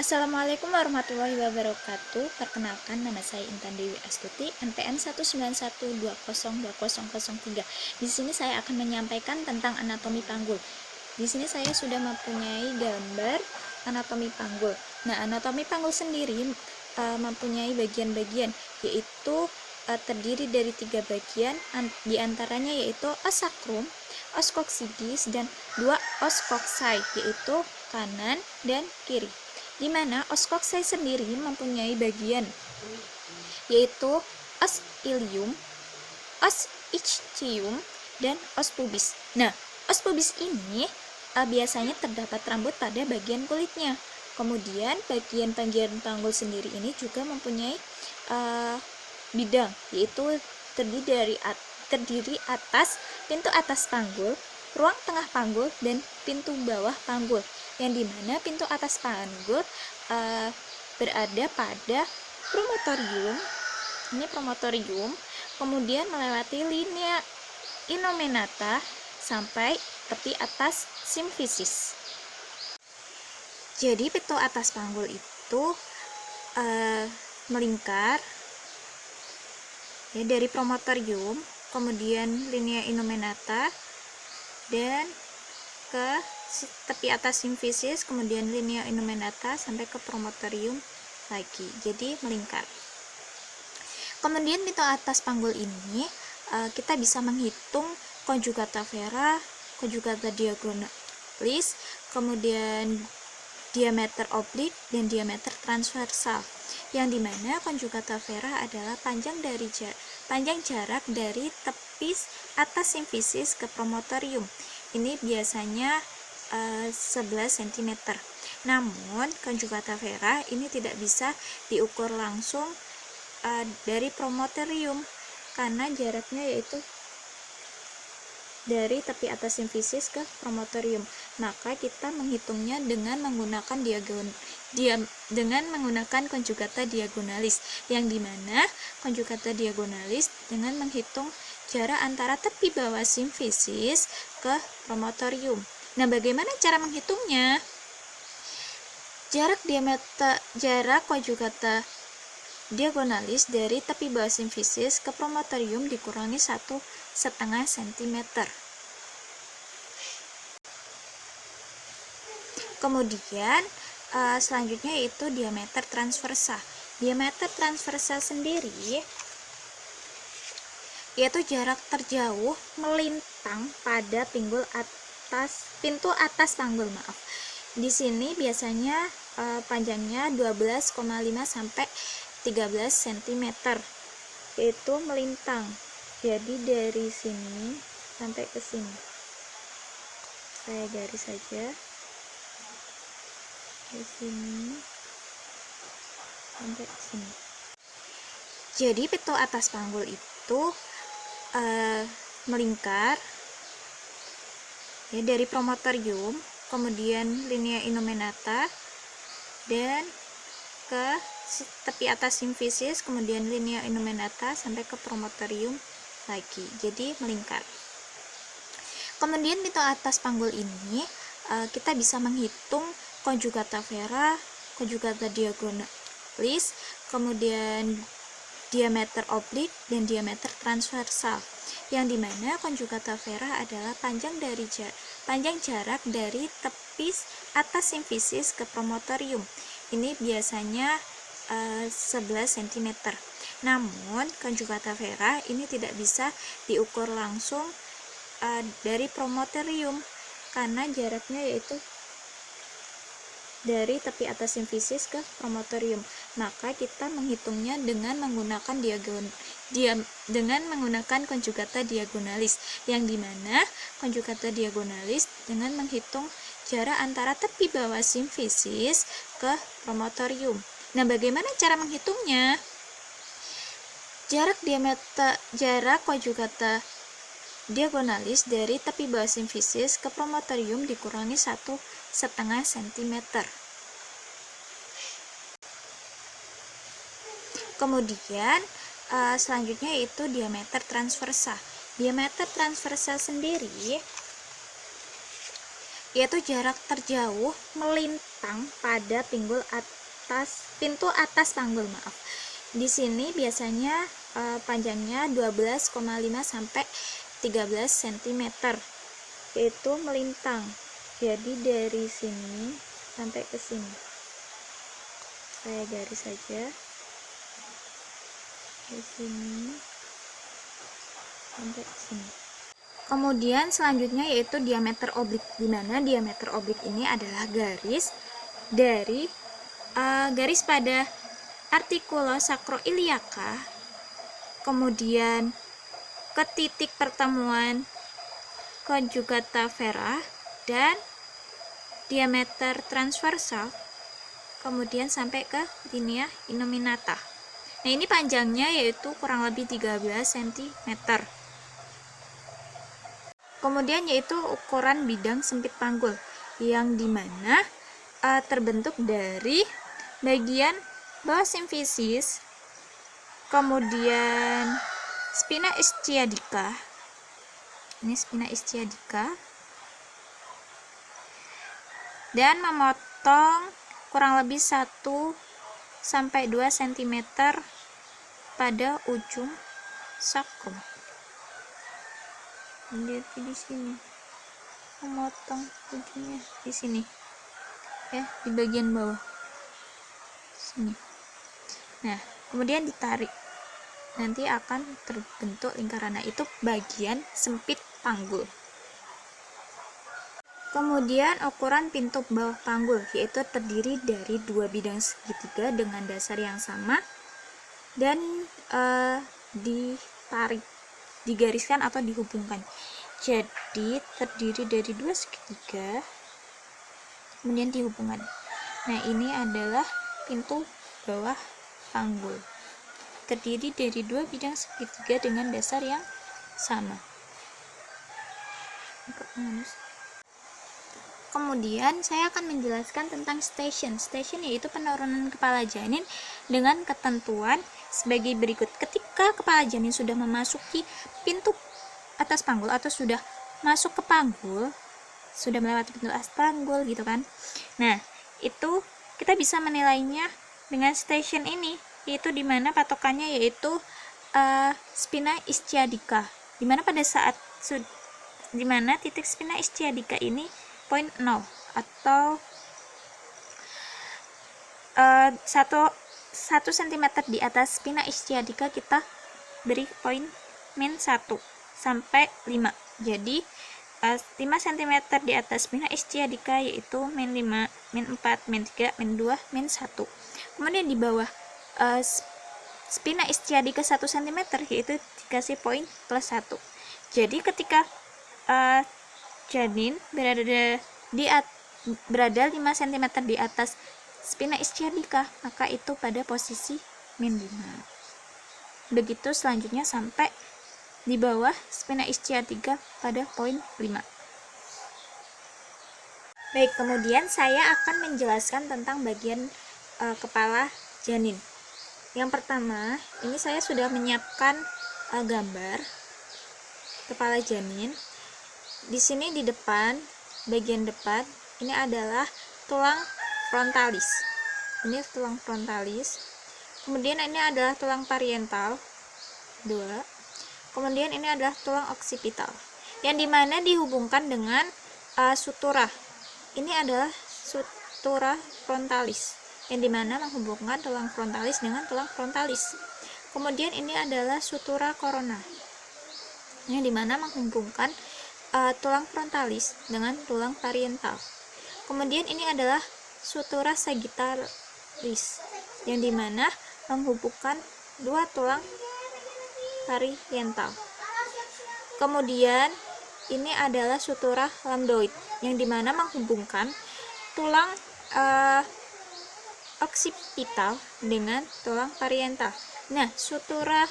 Assalamualaikum warahmatullahi wabarakatuh. Perkenalkan, nama saya Intan Dewi Astuti, NPM 191202003. Di sini saya akan menyampaikan tentang anatomi panggul. Di sini saya sudah mempunyai gambar anatomi panggul. Nah, anatomi panggul sendiri mempunyai bagian-bagian, yaitu terdiri dari 3 bagian, diantaranya yaitu os sacrum, os coccygeus, dan 2 os coccygii, yaitu kanan dan kiri. Di mana os coccygii sendiri mempunyai bagian, yaitu os ilium, os ischium, dan os pubis. Nah, os pubis ini biasanya terdapat rambut pada bagian kulitnya. Kemudian bagian panggul sendiri ini juga mempunyai bidang, yaitu terdiri atas pintu atas panggul, ruang tengah panggul, dan pintu bawah panggul, yang dimana pintu atas panggul berada pada promotorium. Ini promotorium, kemudian melewati linea inomenata sampai tepi atas simfisis. Jadi pintu atas panggul itu melingkar ya, dari promotorium, kemudian linea inomenata, dan ke tepi atas simfisis, kemudian linea inomenata sampai ke promotorium lagi. Jadi melingkar. Kemudian pintu atas panggul ini kita bisa menghitung conjugata vera, conjugata diagonalis, kemudian diameter oblik, dan diameter transversal, yang dimana conjugata vera adalah panjang jarak dari tepis atas simfisis ke promotorium. Ini biasanya 11 cm. Namun conjugata vera ini tidak bisa diukur langsung dari promotorium karena jaraknya yaitu dari tepi atas simfisis ke promotorium. Maka kita menghitungnya dengan menggunakan conjugata diagonalis, yang dimana conjugata diagonalis dengan menghitung jarak antara tepi bawah simfisis ke promotorium. Nah, bagaimana cara menghitungnya? Jarak conjugata diagonalis dari tepi bawah simfisis ke promotorium dikurangi 1,5 cm. Kemudian selanjutnya yaitu diameter transversal. Diameter transversal sendiri yaitu jarak terjauh melintang pada pintu atas panggul. Di sini biasanya panjangnya 12,5 sampai 13 cm, yaitu melintang. Jadi dari sini sampai ke sini. Saya garis saja. Dari sini sampai ke sini. Jadi pintu atas panggul itu melingkar ya, dari promotorium, kemudian linea inomenata, dan ke tepi atas simfisis, kemudian linea inomenata sampai ke promotorium lagi. Jadi melingkar. Kemudian pintu atas panggul ini kita bisa menghitung conjugata vera, conjugata diagonalis, kemudian diameter oblik, dan diameter transversal, yang dimana conjugata vera adalah panjang jarak dari tepis atas simfisis ke promotorium. Ini biasanya 11 cm. Namun conjugata vera ini tidak bisa diukur langsung dari promotorium karena jaraknya yaitu dari tepi atas simfisis ke promotorium. Maka kita menghitungnya dengan menggunakan conjugata diagonalis, yang dimana conjugata diagonalis dengan menghitung jarak antara tepi bawah simfisis ke promotorium. Nah, bagaimana cara menghitungnya? Jarak conjugata diagonalis dari tepi bawah simfisis ke promotorium dikurangi 1,5 cm. Kemudian selanjutnya yaitu diameter transversal. Diameter transversal sendiri yaitu jarak terjauh melintang pada pintu atas panggul, maaf. Di sini biasanya panjangnya 12,5 sampai 13 cm, yaitu melintang. Jadi dari sini sampai ke sini. Saya garis saja. Dari sini sampai ke sini. Kemudian selanjutnya yaitu diameter oblik, di mana diameter oblik ini adalah garis dari garis pada artikulo sacroiliaca, kemudian ke titik pertemuan conjugata vera, dan diameter transversal, kemudian sampai ke linea innominata. Nah, ini panjangnya yaitu kurang lebih 13 cm. Kemudian yaitu ukuran bidang sempit panggul, yang dimana terbentuk dari bagian bawah simfisis, kemudian spina ischiadica, ini spina ischiadica, dan memotong kurang lebih 1 sampai 2 cm pada ujung sakrum. Lihat di sini, memotong ujungnya di sini, ya, di bagian bawah sini. Nah, kemudian ditarik, nanti akan terbentuk lingkaran. Nah, itu bagian sempit panggul. Kemudian ukuran pintu bawah panggul, yaitu terdiri dari 2 bidang segitiga dengan dasar yang sama dan ditarik, digariskan atau dihubungkan. Jadi terdiri dari 2 segitiga kemudian dihubungkan. Nah, ini adalah pintu bawah panggul, terdiri dari 2 bidang segitiga dengan dasar yang sama. Kemudian saya akan menjelaskan tentang station. Station yaitu penurunan kepala janin dengan ketentuan sebagai berikut. Ketika kepala janin sudah memasuki pintu atas panggul atau sudah masuk ke panggul, sudah melewati pintu atas panggul gitu kan. Nah, itu kita bisa menilainya dengan station ini, yaitu dimana patokannya yaitu spina ischiadica, dimana pada saat dimana titik spina ischiadica ini poin 0 atau 1 cm di atas spina ischiadica, kita beri poin min 1 sampai 5. Jadi 5 cm di atas spina ischiadica yaitu min 5, min 4, min 3, min 2, min 1. Kemudian di bawah spina ischiadica 1 cm yaitu dikasih poin plus 1. Jadi ketika janin berada 5 cm di atas spina ischiadica, maka itu pada posisi min 5. Begitu selanjutnya sampai di bawah spina ischiadica pada poin 5. Baik, kemudian saya akan menjelaskan tentang bagian kepala janin. Yang pertama, ini saya sudah menyiapkan gambar kepala janin. Di sini di depan, bagian depan, ini adalah tulang frontalis. Ini tulang frontalis. Kemudian ini adalah tulang parietal 2. Kemudian ini adalah tulang oksipital, yang dimana dihubungkan dengan sutura. Ini adalah sutura frontalis, yang dimana menghubungkan tulang frontalis dengan tulang frontalis. Kemudian ini adalah sutura corona, yang dimana menghubungkan tulang frontalis dengan tulang parietal. Kemudian ini adalah sutura sagittalis, yang dimana menghubungkan 2 tulang parietal. Kemudian ini adalah sutura lambdoid, yang dimana menghubungkan tulang oksipital dengan tulang parietal. Nah, sutura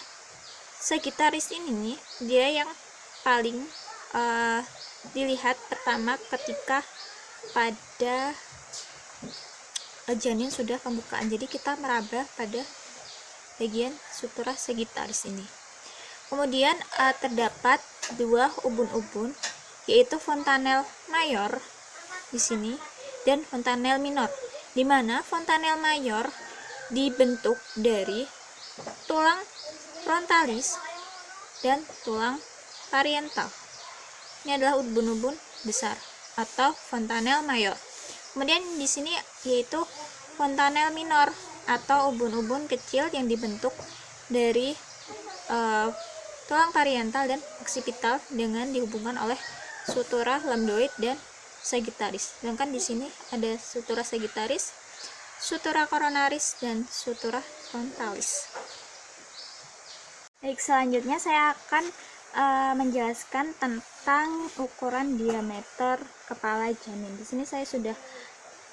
sagittalis ini dia yang paling dilihat pertama ketika pada janin sudah pembukaan. Jadi kita meraba pada bagian sutura sagittalis ini. Kemudian terdapat 2 ubun-ubun, yaitu fontanel mayor di sini, dan fontanel minor, di mana fontanel mayor dibentuk dari tulang frontalis dan tulang parietal. Ini adalah ubun-ubun besar atau fontanel mayor. Kemudian di sini yaitu fontanel minor atau ubun-ubun kecil yang dibentuk dari tulang parietal dan occipital dengan dihubungkan oleh sutura lambdoid dan sagittaris. Sedangkan di sini ada sutura sagittaris, sutura coronaris, dan sutura frontalis. Baik, selanjutnya saya akan menjelaskan tentang ukuran diameter kepala janin. Di sini saya sudah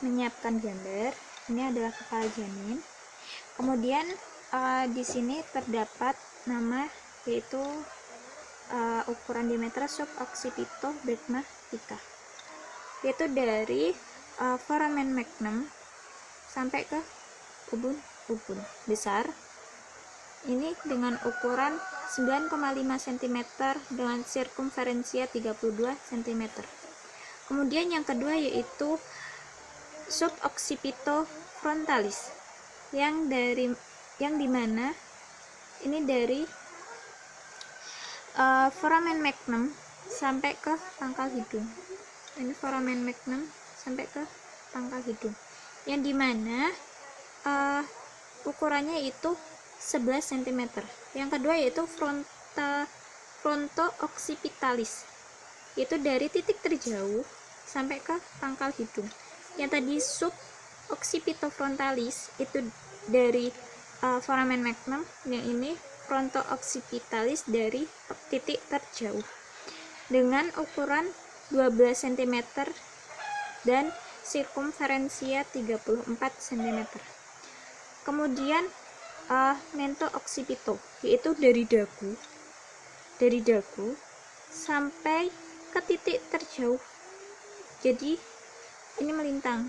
menyiapkan gambar. Ini adalah kepala janin. Kemudian di sini terdapat nama, yaitu ukuran diameter suboccipitobregmatica, yaitu dari foramen magnum sampai ke ubun-ubun besar. Ini dengan ukuran 9,5 cm dengan sirkumferensia 32 cm. Kemudian yang kedua yaitu suboccipitofrontalis, yang dimana ini dari foramen magnum sampai ke pangkal hidung. Ini foramen magnum sampai ke pangkal hidung, yang dimana ukurannya itu 11 cm. Yang kedua yaitu fronto-occipitalis, yaitu dari titik terjauh sampai ke pangkal hidung. Yang tadi suboccipitofrontalis itu dari foramen magnum, yang ini fronto-occipitalis dari titik terjauh dengan ukuran 12 cm dan sirkumferensia 34 cm. Kemudian mento-occipito, yaitu dari dagu sampai ke titik terjauh. Jadi ini melintang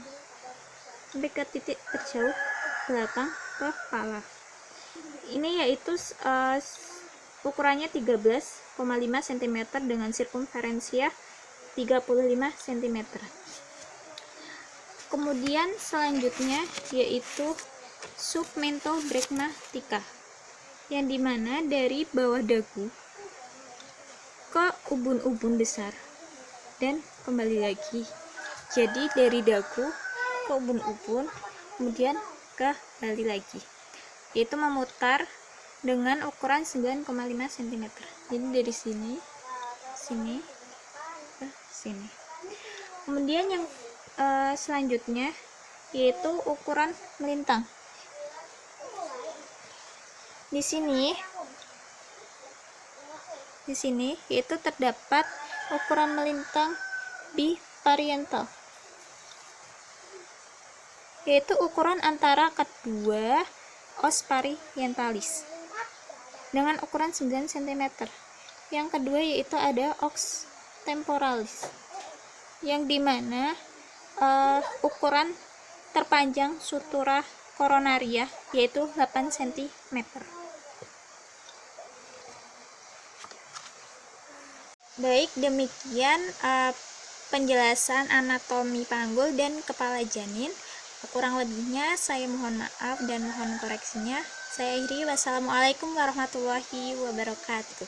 sampai ke titik terjauh belakang kepala. Ini yaitu ukurannya 13,5 cm dengan sirkumferensia 35 cm. Kemudian selanjutnya yaitu submentobregmatica, yang dimana dari bawah dagu ke ubun-ubun besar dan kembali lagi. Jadi dari dagu ke ubun-ubun, kemudian kembali lagi, yaitu memutar dengan ukuran 9,5 cm. Jadi dari sini ke sini. Kemudian yang selanjutnya yaitu ukuran melintang. Di sini yaitu terdapat ukuran melintang bipariental, yaitu ukuran antara kedua os parientalis dengan ukuran 9 cm. Yang kedua yaitu ada os temporalis, yang dimana ukuran terpanjang sutura koronaria yaitu 8 cm. Baik, demikian penjelasan anatomi panggul dan kepala janin. Kurang lebihnya saya mohon maaf dan mohon koreksinya. Saya akhiri, wassalamualaikum warahmatullahi wabarakatuh.